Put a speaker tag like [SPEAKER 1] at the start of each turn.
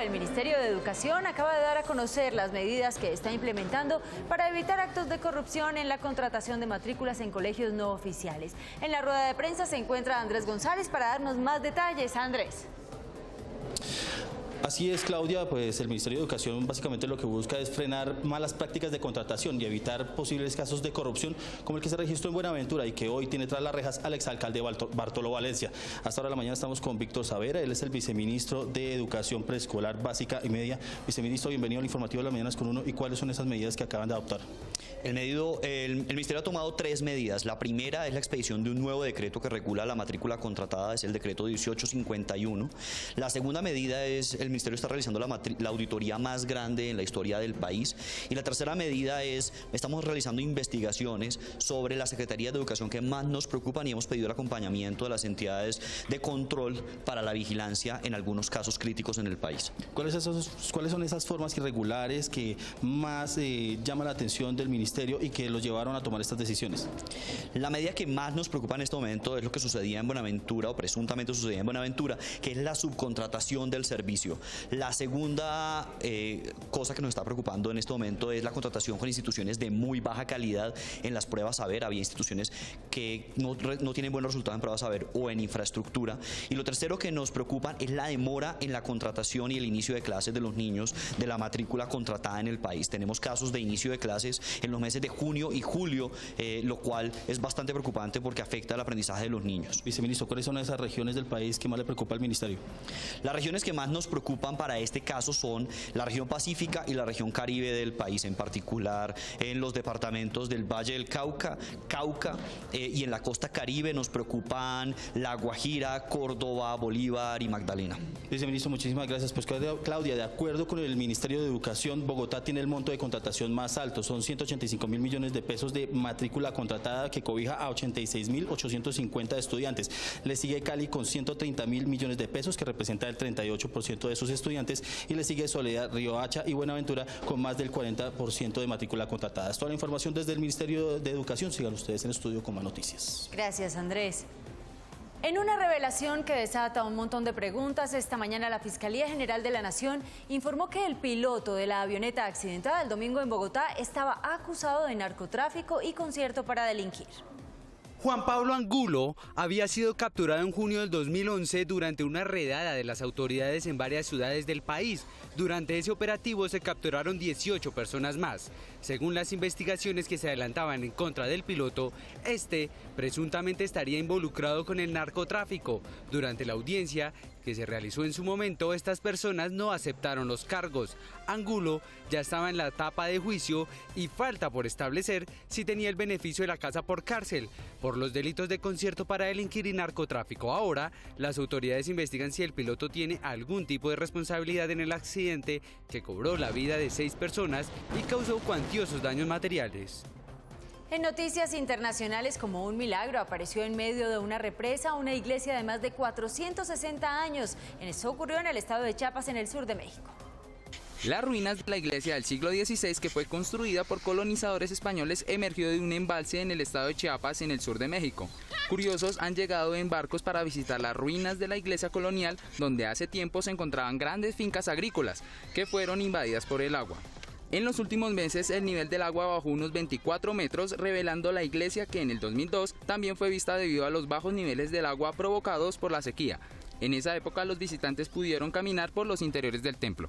[SPEAKER 1] El Ministerio de Educación acaba de dar a conocer las medidas que está implementando para evitar actos de corrupción en la contratación de matrículas en colegios no oficiales. En la rueda de prensa se encuentra Andrés González para darnos más detalles. Andrés.
[SPEAKER 2] Así es, Claudia, pues el Ministerio de Educación básicamente lo que busca es frenar malas prácticas de contratación y evitar posibles casos de corrupción como el que se registró en Buenaventura y que hoy tiene tras las rejas al exalcalde Bartolo Valencia. Hasta ahora de la mañana estamos con Víctor Savera, él es el viceministro de Educación Preescolar Básica y Media. Viceministro, bienvenido al informativo de las mañanas con uno. ¿Y cuáles son esas medidas que acaban de adoptar?
[SPEAKER 3] El Ministerio ha tomado 3 medidas. La primera es la expedición de un nuevo decreto que regula la matrícula contratada, es el decreto 1851. La segunda medida es el Ministerio está realizando la auditoría más grande en la historia del país. Y la tercera medida es, estamos realizando investigaciones sobre las secretarías de educación que más nos preocupan y hemos pedido el acompañamiento de las entidades de control para la vigilancia en algunos casos críticos en el país.
[SPEAKER 2] ¿Cuáles son esas formas irregulares que más llaman la atención del Ministerio y que los llevaron a tomar estas decisiones?
[SPEAKER 3] La medida que más nos preocupa en este momento es lo que sucedía en Buenaventura o presuntamente sucedía en Buenaventura, que es la subcontratación del servicio. La segunda cosa que nos está preocupando en este momento es la contratación con instituciones de muy baja calidad en las pruebas saber. Había instituciones que no tienen buenos resultados en pruebas saber o en infraestructura. Y lo tercero que nos preocupa es la demora en la contratación y el inicio de clases de los niños de la matrícula contratada en el país. Tenemos casos de inicio de clases en los meses de junio y julio, lo cual es bastante preocupante porque afecta el aprendizaje de los niños.
[SPEAKER 2] Viceministro, ¿cuáles son esas regiones del país que más le preocupa al Ministerio?
[SPEAKER 3] Las regiones que más nos preocupan para este caso son la región pacífica y la región caribe del país, en particular en los departamentos del Valle del Cauca, y en la costa caribe nos preocupan La Guajira, Córdoba, Bolívar y Magdalena.
[SPEAKER 2] Viceministro, muchísimas gracias. Pues Claudia, de acuerdo con el Ministerio de Educación, Bogotá tiene el monto de contratación más alto, son 185.000 millones de pesos de matrícula contratada que cobija a 86.850 estudiantes. Le sigue Cali con 130.000 millones de pesos, que representa el 38% de sus estudiantes, y le sigue Soledad, Riohacha y Buenaventura con más del 40% de matrícula contratada. Es toda la información desde el Ministerio de Educación. Sigan ustedes en estudio con más noticias.
[SPEAKER 1] Gracias, Andrés. En una revelación que desata un montón de preguntas, esta mañana la Fiscalía General de la Nación informó que el piloto de la avioneta accidentada el domingo en Bogotá estaba acusado de narcotráfico y concierto para delinquir.
[SPEAKER 4] Juan Pablo Angulo había sido capturado en junio del 2011 durante una redada de las autoridades en varias ciudades del país. Durante ese operativo se capturaron 18 personas más. Según las investigaciones que se adelantaban en contra del piloto, este presuntamente estaría involucrado con el narcotráfico. Durante la audiencia que se realizó en su momento, estas personas no aceptaron los cargos. Angulo ya estaba en la etapa de juicio y falta por establecer si tenía el beneficio de la casa por cárcel por los delitos de concierto para delinquir y narcotráfico. Ahora, las autoridades investigan si el piloto tiene algún tipo de responsabilidad en el accidente que cobró la vida de 6 personas y causó cuantiosos daños materiales.
[SPEAKER 1] En noticias internacionales, como un milagro, apareció en medio de una represa una iglesia de más de 460 años. Eso ocurrió en el estado de Chiapas, en el sur de México.
[SPEAKER 5] Las ruinas de la iglesia del siglo XVI, que fue construida por colonizadores españoles, emergió de un embalse en el estado de Chiapas, en el sur de México. Curiosos han llegado en barcos para visitar las ruinas de la iglesia colonial, donde hace tiempo se encontraban grandes fincas agrícolas, que fueron invadidas por el agua. En los últimos meses el nivel del agua bajó unos 24 metros, revelando la iglesia que en el 2002 también fue vista debido a los bajos niveles del agua provocados por la sequía. En esa época los visitantes pudieron caminar por los interiores del templo.